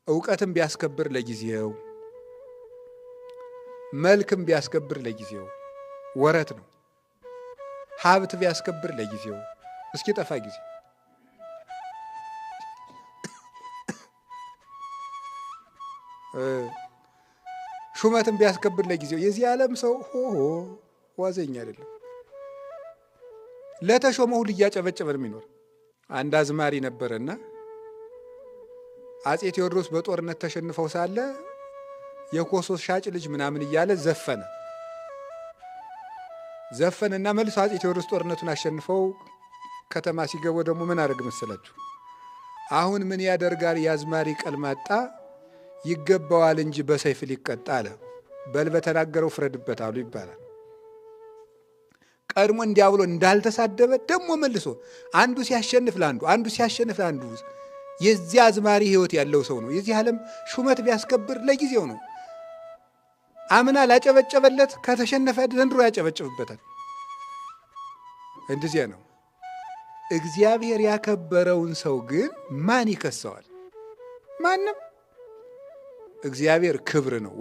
ዕውቀትም ቢያስከብር ለጊዜው መልክም ቢያስከብር ለጊዜው ወረት ነው። ሀብት ቢያስከብር ለጊዜው እስኪ ጠፋ ጊዜ ሹመትም ቢያስከብር ለጊዜው የዚህ ዓለም ሰው ሆሆ ዋዘኛ አይደለም። ለተሾመው ሁሉ እያጨበጨበ ነው የሚኖር። አንድ አዝማሪ ነበረና አጼ ቴዎድሮስ በጦርነት ተሸንፈው ሳለ የኮሶ ሻጭ ልጅ ምናምን እያለ ዘፈነና መልሶ አጼ ቴዎድሮስ ጦርነቱን አሸንፈው ከተማ ሲገቡ ደግሞ ምን አደረግ መሰላችሁ? አሁን ምን ያደርጋል የአዝማሪ ቀልማጣ ይገባዋል እንጂ በሰይፍ ሊቀጣ አለ። በል በተናገረው ፍረድበት አሉ ይባላል። ቀድሞ እንዲያብሎ እንዳልተሳደበ ደግሞ መልሶ አንዱ ሲያሸንፍ ለአንዱ የዚህ አዝማሪ ህይወት ያለው ሰው ነው። የዚህ ዓለም ሹመት ቢያስከብር ለጊዜው ነው። አምና ላጨበጨበለት ከተሸነፈ ዘንድሮ ያጨበጭብበታል። እንደዚያ ነው። እግዚአብሔር ያከበረውን ሰው ግን ማን ይከሰዋል? ማንም። እግዚአብሔር ክብር ነው።